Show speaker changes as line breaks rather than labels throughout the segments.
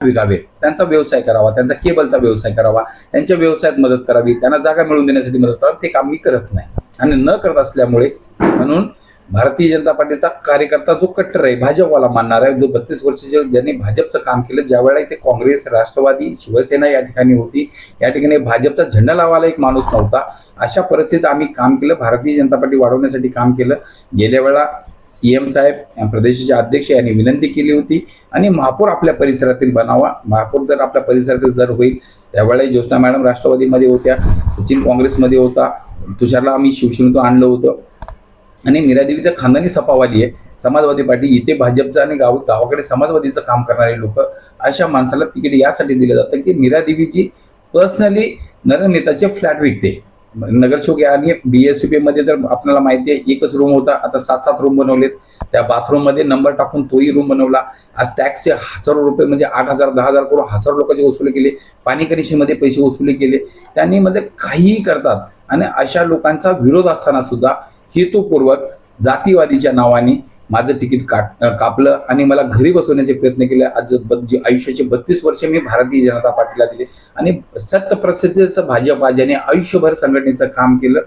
विकावे, त्यांचा व्यवसाय करावा, त्यांचा केबलचा व्यवसाय करावा, त्यांच्या व्यवसायात मदत करावी, त्यांना जागा मिळवून देण्यासाठी मदत करावी, ते काम मी करत नाही. आणि न करत असल्यामुळे म्हणून भारतीय जनता पार्टीचा कार्यकर्ता जो कट्टर आहे, भाजपवाला मानणार आहे, जो 32 वर्ष ज्यांनी भाजपचं काम केलं, ज्यावेळेला इथे काँग्रेस, राष्ट्रवादी, शिवसेना या ठिकाणी होती, या ठिकाणी भाजपचा झेंडा लावायला एक माणूस नव्हता, अशा परिस्थितीत आम्ही काम केलं, भारतीय जनता पार्टी वाढवण्यासाठी काम केलं. गेल्या वेळा सीएम साहेब, प्रदेशाचे अध्यक्ष यांनी विनंती केली होती आणि महापौर आपल्या परिसरातील बनावा. महापौर जर आपल्या परिसरातील जर होईल, त्यावेळेला ज्योत्स्ना मॅडम राष्ट्रवादीमध्ये होत्या, सचिन काँग्रेसमध्ये होता, तुषारला आम्ही शिवसेनेतून आणलं होतं, आणि मीरादेवी तर खानदानी सपावादी आहे, समाजवादी पार्टी, इथे भाजपचं आणि गावाकडे समाजवादीचं काम करणारे लोक, अशा माणसाला तिकीट यासाठी दिलं जातं की मीरादेवीची पर्सनली नरनेताचे फ्लॅट विकते. नगरसेवक आणि BSUP मध्ये तर आपल्याला माहिती आहे, एकच रूम होता, आता 7-7 रूम बनवलेत. त्या बाथरूम मध्ये नंबर टाकून तोही रूम बनवला. आज टॅक्सचे हजारो रुपये, म्हणजे 8,000 10,000 करून हजारो लोकांचे वसुली केले, पाणी कनेक्शनमध्ये पैसे वसुली केले. त्यांनी मध्ये काहीही करतात. आणि अशा लोकांचा विरोध असताना सुद्धा हेतुपूर्वक जातीवादीच्या नावाने माझं तिकीट कापलं आणि मला घरी बसवण्याचे प्रयत्न केले. आज आयुष्याचे 32 वर्ष मी भारतीय जनता पार्टीला दिले आणि सत्यप्रसिद्धीचं भाजप ज्याने आयुष्यभर संघटनेचं काम केलं,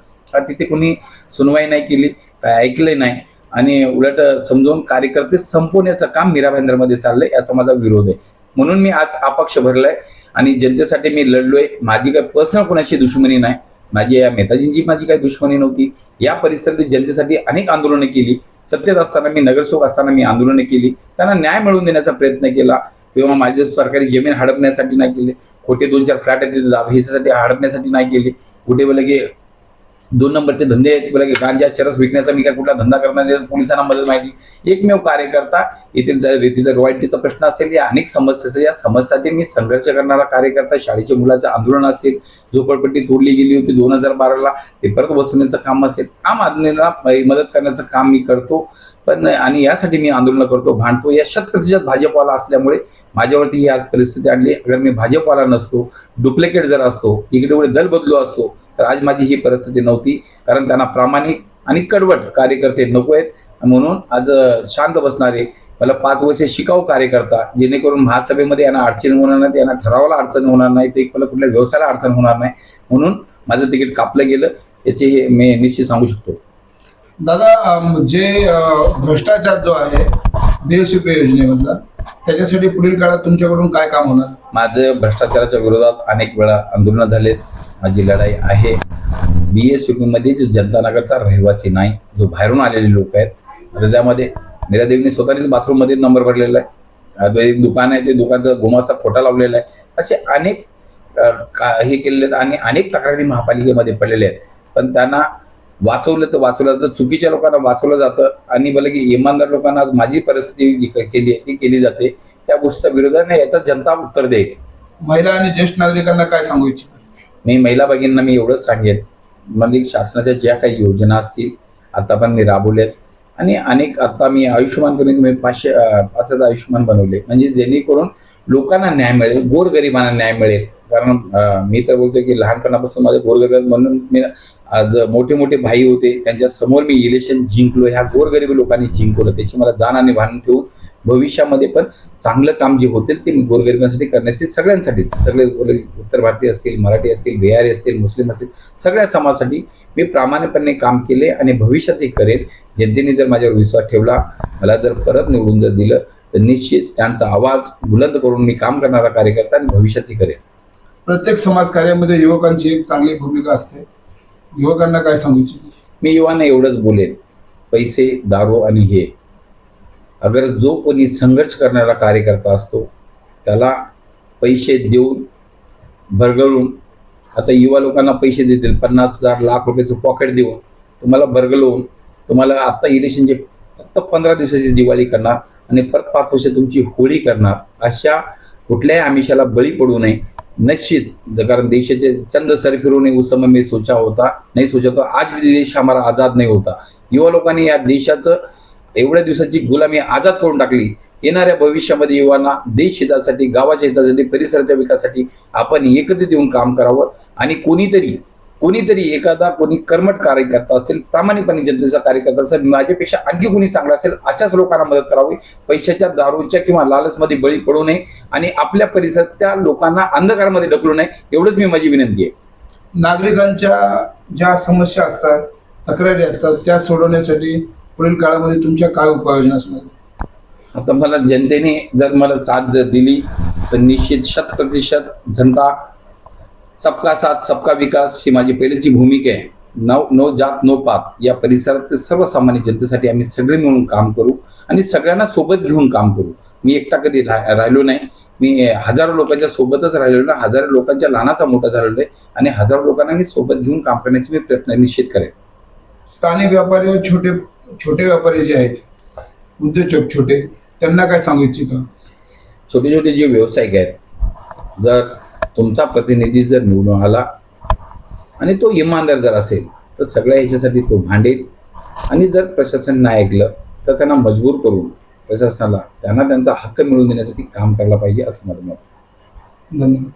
तिथे कोणी सुनवाई नाही केली, काय ऐकले नाही, आणि उलट समजावून कार्यकर्ते संपवण्याचं काम मीरा भाईंदरमध्ये चाललंय, याचा माझा विरोध आहे. म्हणून मी आज अपक्ष भरलाय आणि जनतेसाठी मी लढलोय. माझी काही पर्सनल कोणाची दुश्मनी नाही, माझी या नेताजींची माझी काही दुश्मनी नव्हती. या परिसरातील जनतेसाठी अनेक आंदोलनं केली. सत्तेत असताना मी, नगरसेवक असताना मी आंदोलनं केली, त्यांना न्याय मिळवून देण्याचा प्रयत्न केला. किंवा माझे सरकारी जमीन हडपण्यासाठी नाही केले, खोटे 2-4 फ्लॅट आहेत ह्याच्यासाठी हडपण्यासाठी नाही केले. कुठे बोले की 2 नंबरचे धंदे आहेत, बोला की गांजा चरस विकण्याचा मी काय कुठला धंदा करणार नाही, पोलिसांना मदत माहिती. एकमेव कार्यकर्ता, येथील रेतीचा रॉयल्टीचा प्रश्न असेल, या अनेक समस्या असेल, या समस्यासाठी मी संघर्ष करणारा कार्यकर्ता. शाळेच्या मुलाचं आंदोलन असेल, झोपडपट्टी तोडली गेली होती 2012ला, ते परत बसवण्याचं काम असेल, आम आदमीला मदत करण्याचं काम मी करतो. पण आणि यासाठी मी आंदोलन करतो, भांडतो. या 100% भाजपवाला असल्यामुळे माझ्यावरती ही आज परिस्थिती आणली. अगर मी भाजपवाला नसतो, डुप्लिकेट जर असतो, इकडे दल बदलू असतो, तर आज माझी ही परिस्थिती नव्हती. कारण त्यांना प्रामाणिक आणि कडवट कार्यकर्ते नको आहेत. म्हणून आज शांत बसणारे, मला 5 वर्ष शिकाऊ कार्यकर्ता, जेणेकरून महासभेमध्ये यांना अडचण होणार नाही, यांना ठरावाला अडचण होणार नाही, ते मला कुठल्या व्यवसायाला अडचण होणार नाही. म्हणून माझं तिकीट कापलं गेलं, याचे मी निश्चित सांगू शकतो.
दादा, जे भ्रष्टाचार जो आहे BSUP योजनेमधला, त्याच्यासाठी पुढील काळात तुमच्याकडून काय काम होणार?
माझं भ्रष्टाचाराच्या विरोधात अनेक वेळा आंदोलनं झालेत. माझी लढाई आहे. BSUP मध्ये जो जनता नगरचा रहिवासी नाही, जो बाहेरून आलेले लोक आहेत, आता त्यामध्ये मीरादेवीने स्वतःच बाथरूम मध्ये नंबर भरलेला आहे. एक दुकान आहे, ते दुकानचा गुमास्ता खोटा लावलेला आहे. असे अनेक हे केलेले आहेत आणि अनेक तक्रारी महापालिकेमध्ये पडलेल्या आहेत. पण त्यांना वाचवलं तर चुकीच्या लोकांना वाचवलं जातं आणि बोला की इमानदार लोकांना आज माझी परिस्थिती जी केली आहे ती केली जाते. त्या गोष्टीचा विरोधाने याचा जनता उत्तर देईल.
महिला आणि ज्येष्ठ नागरिकांना काय सांगू इच्छितो?
मी महिला भगिनींना मी एवढंच सांगेन, म्हणजे शासनाच्या ज्या काही योजना असतील आता पण मी राबवल्यात आणि अनेक, आता मी आयुष्यमान करून मी 5,000 आयुष्यमान बनवले, म्हणजे जेणेकरून लोकांना न्याय मिळेल, गोरगरिबांना न्याय मिळेल. कारण मी तर बोलतो की लहानपणापासून माझे गोरगरीब, म्हणून मी आज मोठे मोठे भाई होते, त्यांच्या समोर मी इलेक्शन जिंकलो. ह्या गोरगरिबी लोकांनी जिंकवलं, त्याची मला जाण आणि भान ठेवून भविष्यामध्ये पण चांगलं काम जे होते ते मी गोरगरिबांसाठी करण्याचे, सगळ्यांसाठी, सगळे उत्तर भारतीय असतील, मराठी असतील, बिहारी असतील, मुस्लिम असतील, सगळ्या समाजासाठी मी प्रामाणिकपणे काम केले आणि भविष्यातही करेल. जनतेने जर माझ्यावर विश्वास ठेवला, मला जर परत निवडून जर दिलं, तर निश्चित त्यांचा आवाज बुलंद करून मी काम करणारा कार्यकर्ता आणि भविष्यातही करेल.
प्रत्येक समाज कार्यामध्ये युवकांची एक चांगली भूमिका असते, युवकांना काय सांगू इच्छितो?
मी युवांना एवढंच बोलेन, पैसे, दारू आणि हे, अगर जो कोणी संघर्ष करणारा कार्यकर्ता असतो त्याला पैसे देऊन भरगळून, आता युवा लोकांना पैसे देतील, 50,000 लाख रुपयाचं पॉकेट देऊन तुम्हाला भरगळवून, तुम्हाला आता इलेक्शनचे फक्त 15 दिवसाची दिवाळी करणार आणि परत 5 वर्ष तुमची होळी करणार, अशा कुठल्याही आमिषाला बळी पडू नये. निश्चित, कारण देशाचे चंद सर फिरवणे उस समय में सोचा होता, नहीं सोचा तो आज भी देश हमारा आजाद नहीं होता. युवा लोकांनी या देशाचं एवढ्या दिवसाची गुलामी आजाद करून टाकली. येणाऱ्या भविष्यामध्ये युवांना देश हितासाठी, गावाच्या हितासाठी, परिसराच्या विकासासाठी आपण एकत्रित येऊन काम करावं आणि कोणीतरी एखादा कोणी कर्मठ कार्यकर्ता असेल, प्रामाणिकपणे जनतेचा कार्यकर्ता असेल, माझ्यापेक्षा आणखी कोणी चांगला असेल, अशाच लोकांना मदत करावी. पैशाच्या, दारूच्या किंवा लालचमध्ये बळी पडू नये आणि आपल्या परिसरातल्या लोकांना अंधकारामध्ये ढकलू नये, एवढंच मी माझी विनंती आहे.
नागरिकांच्या ज्या समस्या असतात, तक्रारी असतात, त्या सोडवण्यासाठी पुढील काळामध्ये तुमच्या काय उपाययोजना असणार?
आता मला जनतेने जर मला साथ जर दिली तर निश्चित 100% जनता, सबका साथ सबका विकास ही माझी पहिलीची भूमिका आहे. नो जात नो पात या परिसरातील सर्वसामान्य जनतेसाठी आम्ही सगळे मिळून काम करू आणि सगळ्यांना सोबत घेऊन काम करू. मी एकटा कधी राहिलो नाही. मी हजारो लोकांच्या सोबतच राहिलेलो ना, हजारो लोकांच्या लहानाचा मोठा झालेलो आहे आणि हजारो लोकांना मी सोबत घेऊन काम करण्याचे मी प्रयत्न निश्चित करेन.
स्थानिक व्यापारी व छोटे व्यापारी जे आहेत, उद्योजक छोटे, त्यांना काय सांगू इच्छिता?
छोटे छोटे जे व्यावसायिक आहेत, जर तुमचा प्रतिनिधी जर निवडून आला आणि तो इमानदार जर असेल तर सगळ्या ह्याच्यासाठी तो भांडेल आणि जर प्रशासन नाही ऐकलं तर त्यांना मजबूर करून प्रशासनाला त्यांना त्यांचा हक्क मिळवून देण्यासाठी काम करायला पाहिजे, असं माझं मत.
धन्यवाद.